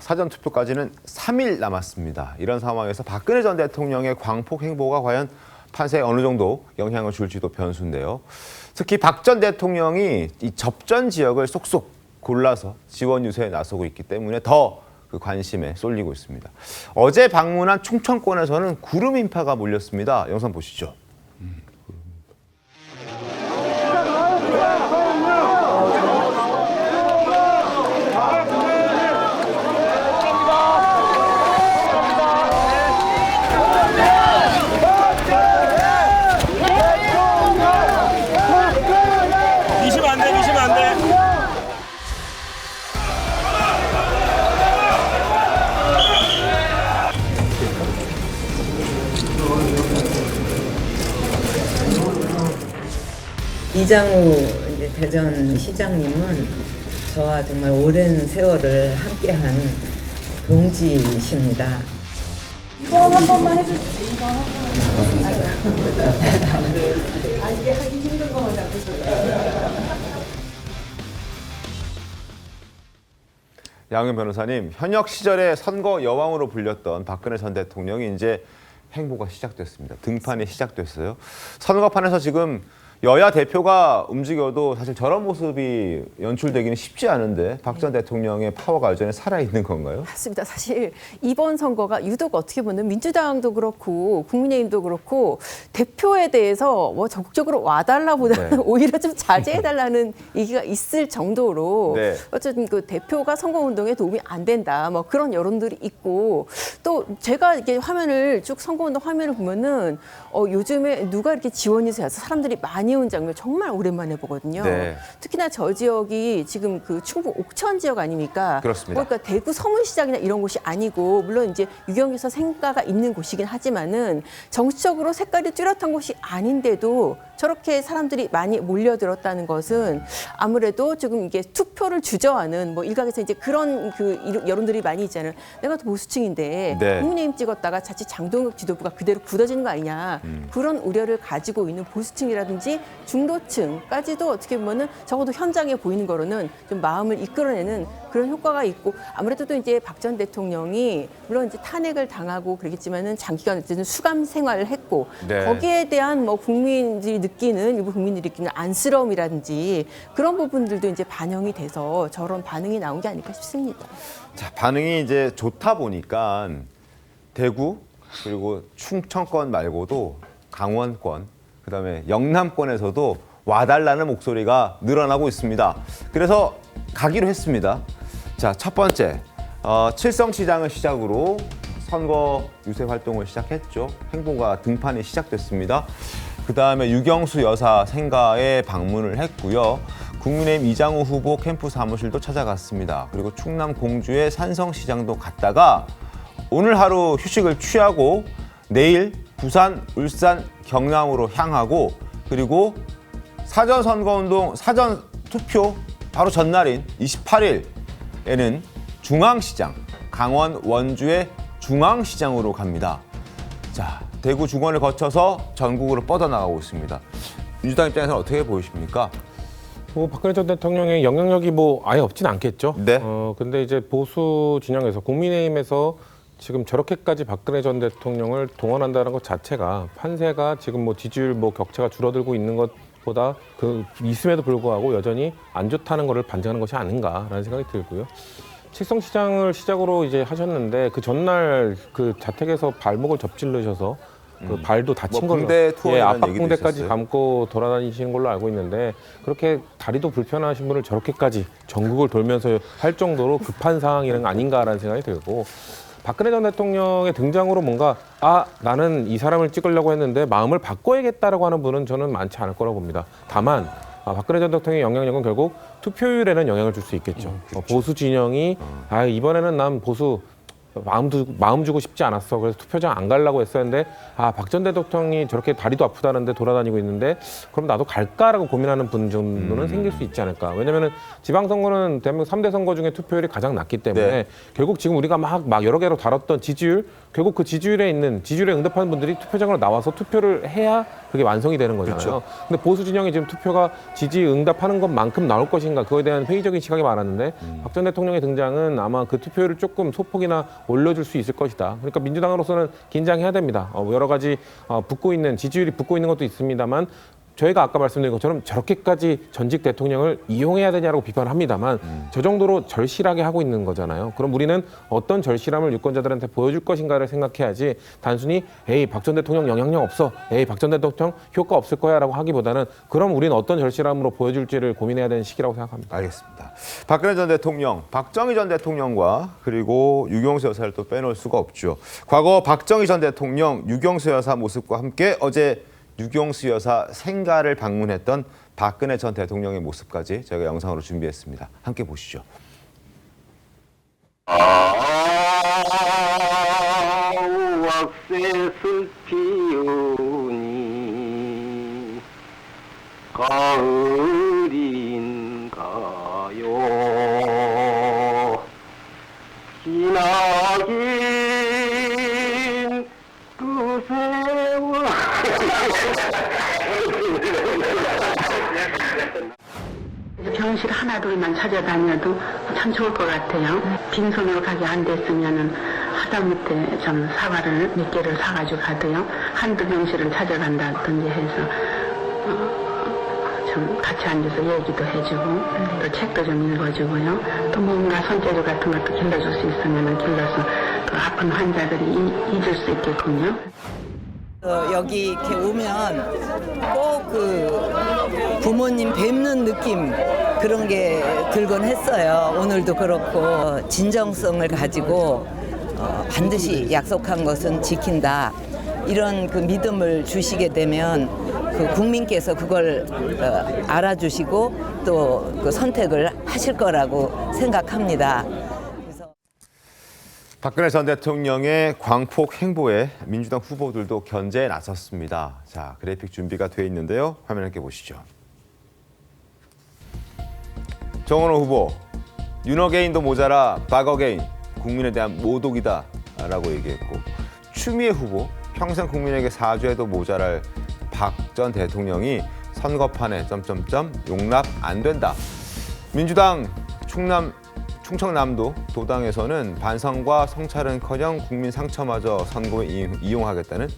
사전투표까지는 3일 남았습니다. 이런 상황에서 박근혜 전 대통령의 광폭 행보가 과연 판세에 어느 정도 영향을 줄지도 변수인데요. 특히 박 전 대통령이 이 접전 지역을 쏙쏙 골라서 지원 유세에 나서고 있기 때문에 더 그 관심에 쏠리고 있습니다. 어제 방문한 충청권에서는 구름 인파가 몰렸습니다. 영상 보시죠. 미시면 안 돼, 미시면 안 돼. 이장우 이제 대전시장님은 저와 정말 오랜 세월을 함께한 동지이십니다. 이거 한 번만 해주세요. 이거 한 번만. 아, 이게 하기 힘든 거만 자꾸 양현 변호사님, 현역 시절에 선거 여왕으로 불렸던 박근혜 전 대통령이 이제 행보가 시작됐습니다. 등판이 시작됐어요. 선거판에서 지금 여야 대표가 움직여도 사실 저런 모습이 연출되기는 쉽지 않은데 박 전 대통령의 파워가 여전히 살아있는 건가요? 맞습니다. 사실 이번 선거가 유독 어떻게 보면 민주당도 그렇고 국민의힘도 그렇고 대표에 대해서 뭐 적극적으로 와달라보다는 네. 오히려 좀 자제해달라는 얘기가 있을 정도로 네. 어쨌든 그 대표가 선거운동에 도움이 안 된다. 뭐 그런 여론들이 있고 또 제가 이렇게 화면을 쭉 선거운동 화면을 보면은 요즘에 누가 이렇게 지원이 돼서 사람들이 많이 온 장면 정말 오랜만에 보거든요. 네. 특히나 저 지역이 지금 그 충북 옥천 지역 아닙니까? 그렇습니다. 그러니까 대구 서문시장이나 이런 곳이 아니고 물론 이제 유경에서 생가가 있는 곳이긴 하지만은 정치적으로 색깔이 뚜렷한 곳이 아닌데도 저렇게 사람들이 많이 몰려들었다는 것은 아무래도 지금 이게 투표를 주저하는 뭐 일각에서 이제 그런 그 여론들이 많이 있잖아요. 내가 또 보수층인데 네. 국민의힘 찍었다가 자칫 장동혁 지도부가 그대로 굳어지는 거 아니냐 그런 우려를 가지고 있는 보수층이라든지 중도층까지도 어떻게 보면은 적어도 현장에 보이는 거로는 좀 마음을 이끌어내는 그런 효과가 있고 아무래도 또 이제 박 전 대통령이 물론 이제 탄핵을 당하고 그러겠지만은 장기간 어쨌든 수감 생활을 했고 네. 거기에 대한 뭐 국민들이 느끼는 일부 국민들이 느끼는 안쓰러움이라든지 그런 부분들도 이제 반영이 돼서 저런 반응이 나온 게 아닐까 싶습니다. 자, 반응이 이제 좋다 보니까 대구 그리고 충청권 말고도 강원권 그다음에 영남권에서도 와달라는 목소리가 늘어나고 있습니다. 그래서 가기로 했습니다. 자, 첫 번째 칠성시장을 시작으로 선거 유세 활동을 시작했죠. 행보가 등판이 시작됐습니다. 그다음에 유경수 여사 생가에 방문을 했고요. 국민의힘 이장우 후보 캠프 사무실도 찾아갔습니다. 그리고 충남 공주의 산성시장도 갔다가 오늘 하루 휴식을 취하고 내일 부산, 울산, 경남으로 향하고 그리고 사전 선거운동, 사전 투표 바로 전날인 28일에는 중앙시장, 강원 원주의 중앙시장으로 갑니다. 자, 대구 중원을 거쳐서 전국으로 뻗어나가고 있습니다. 민주당 입장에서는 어떻게 보이십니까? 박근혜 전 대통령의 영향력이 아예 없진 않겠죠. 네. 근데 이제 보수 진영에서 국민의힘에서 지금 저렇게까지 박근혜 전 대통령을 동원한다는 것 자체가 판세가 지금 지지율 격차가 줄어들고 있는 것보다 있음에도 불구하고 여전히 안 좋다는 것을 반증하는 것이 아닌가라는 생각이 들고요. 칠성시장을 시작으로 이제 하셨는데 그 전날 그 자택에서 발목을 접질르셔서 그 발도 다친 걸로 붕대 투어라는 압박 얘기도 붕대까지 있었어요. 감고 돌아다니시는 걸로 알고 있는데 그렇게 다리도 불편하신 분을 저렇게까지 전국을 돌면서 할 정도로 급한 상황이 아닌가라는 생각이 들고 박근혜 전 대통령의 등장으로 뭔가 나는 이 사람을 찍으려고 했는데 마음을 바꿔야겠다라고 하는 분은 저는 많지 않을 거라고 봅니다. 다만 박근혜 전 대통령의 영향력은 결국 투표율에는 영향을 줄 수 있겠죠. 보수 진영이 이번에는 난 보수 마음 주고 싶지 않았어. 그래서 투표장 안 가려고 했었는데 박 전 대통령이 저렇게 다리도 아프다는데 돌아다니고 있는데 그럼 나도 갈까라고 고민하는 분 정도는 생길 수 있지 않을까. 왜냐면은 지방선거는 대한민국 3대 선거 중에 투표율이 가장 낮기 때문에 네. 결국 지금 우리가 막 여러 개로 다뤘던 지지율 결국 그 지지율에 응답하는 분들이 투표장으로 나와서 투표를 해야 그게 완성이 되는 거잖아요. 그렇죠. 근데 보수 진영이 지금 투표가 지지 응답하는 것만큼 나올 것인가 그거에 대한 회의적인 시각이 많았는데 박 전 대통령의 등장은 아마 그 투표율을 조금 소폭이나 올려줄 수 있을 것이다. 그러니까 민주당으로서는 긴장해야 됩니다. 여러 가지 지지율이 붙고 있는 것도 있습니다만 저희가 아까 말씀드린 것처럼 저렇게까지 전직 대통령을 이용해야 되냐라고 비판을 합니다만 저 정도로 절실하게 하고 있는 거잖아요. 그럼 우리는 어떤 절실함을 유권자들한테 보여줄 것인가를 생각해야지 단순히 에이 박 전 대통령 영향력 없어. 에이 박 전 대통령 효과 없을 거야 라고 하기보다는 그럼 우리는 어떤 절실함으로 보여줄지를 고민해야 되는 시기라고 생각합니다. 알겠습니다. 박근혜 전 대통령, 박정희 전 대통령과 그리고 유경수 여사를 또 빼놓을 수가 없죠. 과거 박정희 전 대통령, 유경수 여사 모습과 함께 어제 유경수 여사 생가를 방문했던 박근혜 전 대통령의 모습까지 저희가 영상으로 준비했습니다. 함께 보시죠. 왁새스 피우니 가을인가요 기나긴 그 세월 병실 하나 둘만 찾아다녀도 참 좋을 것 같아요. 빈손으로 가게 안 됐으면은 하다못해 좀 사과를 몇 개를 사가지고 가도요. 한두 병실을 찾아간다든지 해서 좀 같이 앉아서 얘기도 해주고 또 책도 좀 읽어주고요. 또 뭔가 손재주 같은 것도 길러줄 수 있으면은 길러서 그 아픈 환자들이 잊을 수 있겠군요. 여기 이렇게 오면 꼭 그 부모님 뵙는 느낌 그런 게 들곤 했어요. 오늘도 그렇고 진정성을 가지고 반드시 약속한 것은 지킨다. 이런 그 믿음을 주시게 되면 그 국민께서 그걸 알아주시고 또 그 선택을 하실 거라고 생각합니다. 박근혜 전 대통령의 광폭 행보에 민주당 후보들도 견제에 나섰습니다. 자, 그래픽 준비가 돼 있는데요. 화면 함께 보시죠. 정원호 후보, 윤어게인도 모자라 박어게인, 국민에 대한 모독이다 라고 얘기했고, 추미애 후보, 평생 국민에게 사죄해도 모자랄 박 전 대통령이 선거판에 용납 안 된다. 민주당 충청남도 도당에서는 반성과 성찰은커녕 국민 상처마저 선거에 이용하겠다는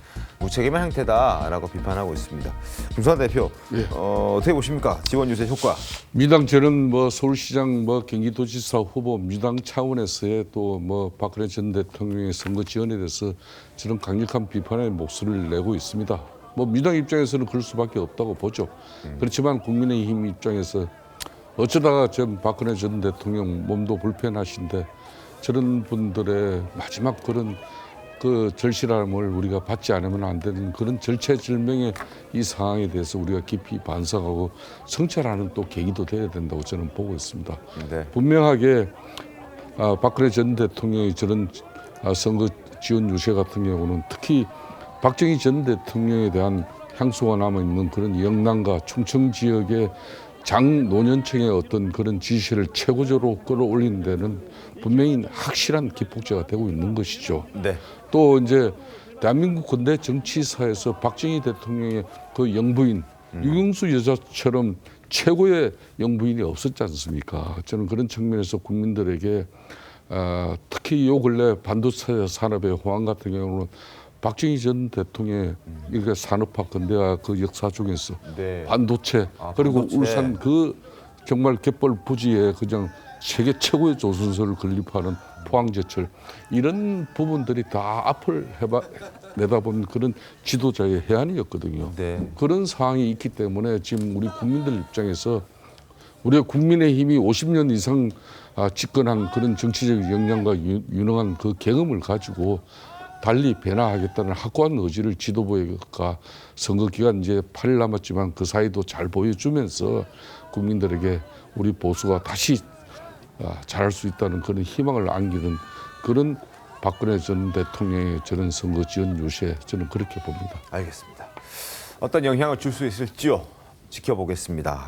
무책임한 행태다라고 비판하고 있습니다. 김수환 대표, 예. 어떻게 보십니까? 지원 유세 효과. 민주당 저는 서울시장 경기도지사 후보 민주당 차원에서의 또 박근혜 전 대통령의 선거 지원에 대해서 저는 강력한 비판의 목소리를 내고 있습니다. 민주당 입장에서는 그럴 수밖에 없다고 보죠. 그렇지만 국민의힘 입장에서 어쩌다가 박근혜 전 대통령 몸도 불편하신데 저런 분들의 마지막 그런 그 절실함을 우리가 받지 않으면 안 되는 그런 절체절명의 이 상황에 대해서 우리가 깊이 반성하고 성찰하는 또 계기도 돼야 된다고 저는 보고 있습니다. 네. 분명하게 박근혜 전 대통령의 저런 선거 지원 유세 같은 경우는 특히 박정희 전 대통령에 대한 향수가 남아있는 그런 영남과 충청 지역의 장노년층의 어떤 그런 지시를 최고조로 끌어올리는 데는 분명히 확실한 기폭제가 되고 있는 것이죠. 네. 또 이제 대한민국 근대 정치사에서 박정희 대통령의 그 영부인 유경수 여사처럼 최고의 영부인이 없었지 않습니까? 저는 그런 측면에서 국민들에게 특히 요 근래 반도체 산업의 호황 같은 경우는 박정희 전 대통령의 산업화 근대화 그 역사 중에서 네. 반도체 그리고 반도체. 울산 그 정말 갯벌 부지에 그냥 세계 최고의 조선소를 건립하는 포항제철 이런 부분들이 다 앞을 내다본 그런 지도자의 해안이었거든요. 네. 그런 상황이 있기 때문에 지금 우리 국민들 입장에서 우리가 국민의힘이 50년 이상 집권한 그런 정치적 역량과 유능한 그 경험을 가지고 달리 변화하겠다는 확고한 의지를 지도부가 선거 기간 이제 8일 남았지만 그 사이도 잘 보여주면서 국민들에게 우리 보수가 다시 잘할 수 있다는 그런 희망을 안기는 그런 박근혜 전 대통령의 저런 선거 지원 유세 저는 그렇게 봅니다. 알겠습니다. 어떤 영향을 줄 수 있을지요? 지켜보겠습니다.